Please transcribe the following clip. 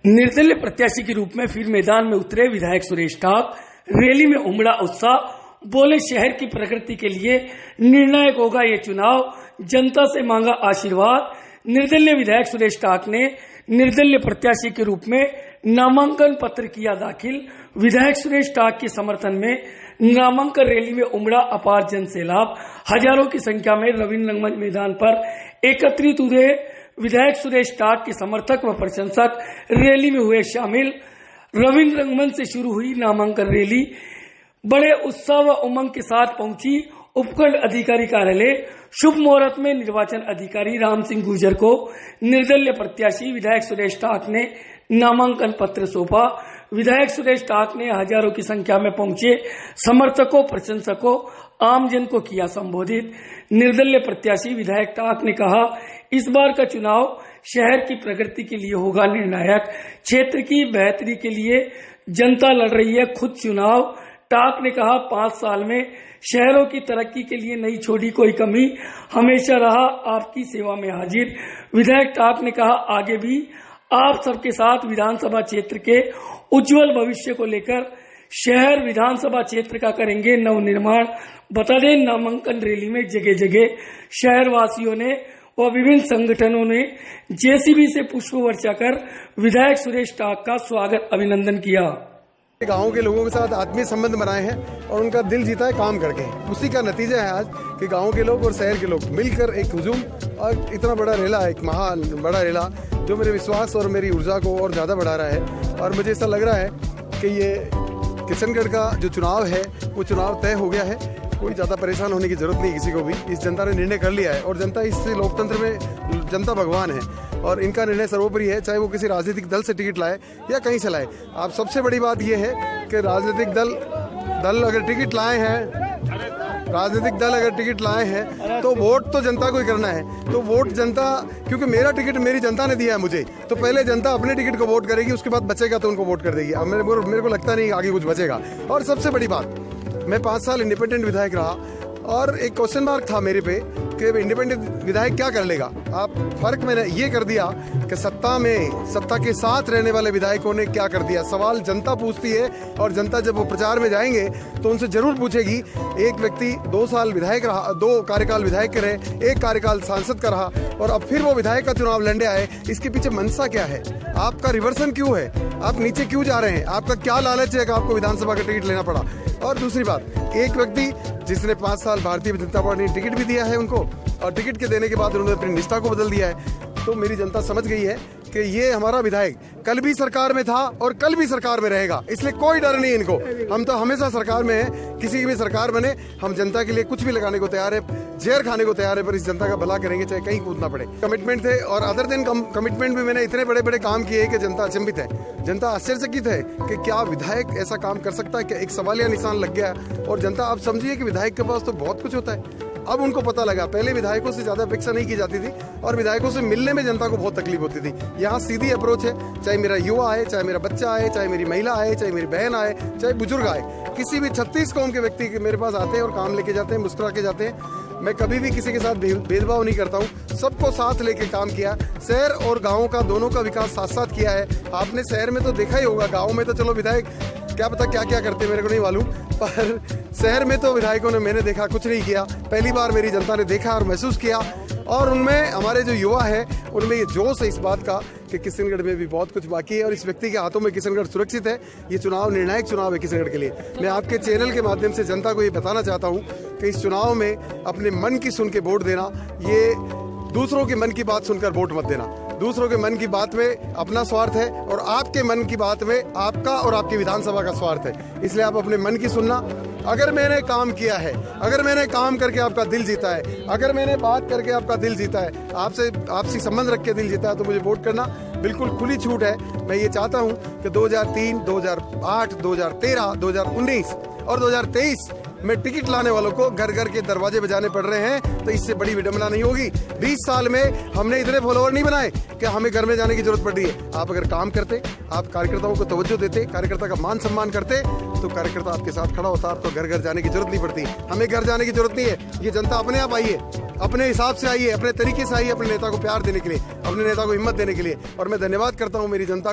निर्दलीय प्रत्याशी के रूप में फिर मैदान में उतरे विधायक सुरेश टाक। रैली में उमड़ा उत्साह, बोले शहर की प्रगति के लिए निर्णायक होगा ये चुनाव, जनता से मांगा आशीर्वाद। निर्दलीय विधायक सुरेश टाक ने निर्दलीय प्रत्याशी के रूप में नामांकन पत्र किया दाखिल। विधायक सुरेश टाक के समर्थन में नामांकन रैली में उमड़ा अपार जन सैलाब। हजारों की संख्या में रविंद्र रंगमंच मैदान पर एकत्रित हुए विधायक सुरेश टाक के समर्थक व प्रशंसक रैली में हुए शामिल। रविंद्र रंगमंच से शुरू हुई नामांकन रैली बड़े उत्साह व उमंग के साथ पहुंची उपखंड अधिकारी कार्यालय। शुभ मुहूर्त में निर्वाचन अधिकारी राम सिंह गुर्जर को निर्दलीय प्रत्याशी विधायक सुरेश टाक ने नामांकन पत्र सौंपा। विधायक सुरेश टाक ने हजारों की संख्या में पहुंचे समर्थकों, प्रशंसकों, आमजन को किया संबोधित। निर्दलीय प्रत्याशी विधायक टाक ने कहा, इस बार का चुनाव शहर की प्रगति के लिए होगा निर्णायक। क्षेत्र की बेहतरी के लिए जनता लड़ रही है खुद चुनाव। टाक ने कहा, 5 साल में शहरों की तरक्की के लिए नहीं छोड़ी कोई कमी, हमेशा रहा आपकी सेवा में हाजिर। विधायक टाक ने कहा, आगे भी आप सबके साथ विधानसभा क्षेत्र के उज्जवल भविष्य को लेकर शहर विधानसभा क्षेत्र का करेंगे नवनिर्माण। बता दें, नामांकन रैली में जगह जगह शहर वासियों ने व विभिन्न संगठनों ने जेसीबी से पुष्प वर्षा कर विधायक सुरेश टाक का स्वागत अभिनंदन किया। गांव के लोगों के साथ आत्मीय संबंध बनाए हैं और उनका दिल जीता है काम करके। उसी का नतीजा है आज कि गांव के लोग और शहर के लोग मिलकर एक हुजूम और इतना बड़ा रेला, एक महान बड़ा रेला जो मेरे विश्वास और मेरी ऊर्जा को और ज़्यादा बढ़ा रहा है। और मुझे ऐसा लग रहा है कि ये किशनगढ़ का जो चुनाव है वो चुनाव तय हो गया है। कोई ज़्यादा परेशान होने की जरूरत नहीं किसी को भी। इस जनता ने निर्णय कर लिया है और जनता इस लोकतंत्र में जनता भगवान है और इनका निर्णय सर्वोपरि है, चाहे वो किसी राजनीतिक दल से टिकट लाए या कहीं से लाए। आप सबसे बड़ी बात यह है कि राजनीतिक दल अगर टिकट लाए हैं तो वोट तो जनता को ही करना है। तो वोट जनता, क्योंकि मेरा टिकट मेरी जनता ने दिया है मुझे, तो पहले जनता अपने टिकट को वोट करेगी, उसके बाद बचेगा तो उनको वोट कर देगी। अब मेरे को लगता नहीं आगे कुछ बचेगा। और सबसे बड़ी बात, मैं 5 साल इंडिपेंडेंट विधायक रहा और एक क्वेश्चन मार्क था मेरे पे कि इंडिपेंडेंट विधायक क्या कर लेगा। आप फर्क मैंने ये कर दिया कि सत्ता के साथ रहने वाले विधायकों ने क्या कर दिया। सवाल जनता पूछती है और जनता जब वो प्रचार में जाएंगे तो उनसे जरूर पूछेगी। एक व्यक्ति 2 साल विधायक रहा, 2 कार्यकाल विधायक के रहे, 1 कार्यकाल सांसद का रहा और अब फिर वो विधायक का चुनाव लड़ने आए। इसके पीछे मनसा क्या है? आपका रिवर्सन क्यों है? आप नीचे क्यों जा रहे हैं? आपका क्या लालच है कि आपको विधानसभा का टिकट लेना पड़ा? और दूसरी बात, एक व्यक्ति जिसने 5 साल भारतीय जनता पार्टी ने टिकट भी दिया है उनको, और टिकट के देने के बाद उन्होंने अपनी निष्ठा को बदल दिया है। तो मेरी जनता समझ गई है कि ये हमारा विधायक कल भी सरकार में था और कल भी सरकार में रहेगा, इसलिए कोई डर नहीं इनको। हम तो हमेशा सरकार में हैं, किसी की भी सरकार बने, हम जनता के लिए कुछ भी लगाने को तैयार है, जहर खाने को तैयार है, पर इस जनता का भला करेंगे चाहे कहीं कूदना पड़े। कमिटमेंट थे और अदर देन कमिटमेंट भी मैंने इतने बड़े बड़े काम किए कि जनता अचंभित है, जनता आश्चर्यचकित है कि क्या विधायक ऐसा काम कर सकता है। कि एक सवालिया निशान लग गया और जनता, आप समझिए कि विधायक के पास तो बहुत कुछ होता है। अब उनको पता लगा, पहले विधायकों से ज्यादा अपेक्षा नहीं की जाती थी और विधायकों से मिलने में जनता को बहुत तकलीफ होती थी। यहाँ सीधी अप्रोच है, चाहे मेरा युवा आए, चाहे मेरा बच्चा आए, चाहे मेरी महिला आए, चाहे मेरी बहन आए, चाहे बुजुर्ग आए, किसी भी 36 कौम के व्यक्ति मेरे पास आते हैं और काम लेके जाते हैं, मुस्कुरा के जाते हैं। मैं कभी भी किसी के साथ भेदभाव नहीं करता हूँ, सबको साथ लेके काम किया। शहर और गाँव का दोनों का विकास साथ साथ किया है। आपने शहर में तो देखा ही होगा, गाँव में तो चलो विधायक क्या पता क्या क्या करते मेरे को नहीं मालूम, पर शहर में तो विधायकों ने मैंने देखा कुछ नहीं किया। पहली बार मेरी जनता ने देखा और महसूस किया और उनमें, हमारे जो युवा है उनमें ये जोश है इस बात का कि किशनगढ़ में भी बहुत कुछ बाकी है और इस व्यक्ति के हाथों में किशनगढ़ सुरक्षित है। ये चुनाव निर्णायक चुनाव है किशनगढ़ के लिए। मैं आपके चैनल के माध्यम से जनता को ये बताना चाहता हूँ कि इस चुनाव में अपने मन की सुन के वोट देना, ये दूसरों के मन की बात सुनकर वोट मत देना। दूसरों के मन की बात में अपना स्वार्थ है और आपके मन की बात में आपका और आपकी विधानसभा का स्वार्थ है, इसलिए आप अपने मन की सुनना। अगर मैंने काम किया है, अगर मैंने काम करके आपका दिल जीता है, अगर मैंने बात करके आपका दिल जीता है, आपसी संबंध रख के दिल जीता है, तो मुझे वोट करना बिल्कुल खुली छूट है। मैं ये चाहता हूँ कि 2003, 2008, 2013, 2019 और 2023 में टिकट लाने वालों को घर घर के दरवाजे बजाने पड़ रहे हैं, तो इससे बड़ी विडंबना नहीं होगी। 20 साल में हमने इतने फॉलोअर नहीं बनाए कि हमें घर में जाने की जरूरत पड़ रही है। आप अगर काम करते, आप कार्यकर्ताओं को तवज्जो देते, कार्यकर्ता का मान सम्मान करते, तो कार्यकर्ता आपके साथ खड़ा होता। आपको घर घर जाने की जरूरत नहीं पड़ती, हमें घर जाने की जरूरत नहीं है। ये जनता अपने आप आई है, अपने हिसाब से आई है, अपने तरीके से आई है, अपने नेता को प्यार देने के लिए, अपने नेता को हिम्मत देने के लिए। और मैं धन्यवाद करता हूँ मेरी जनता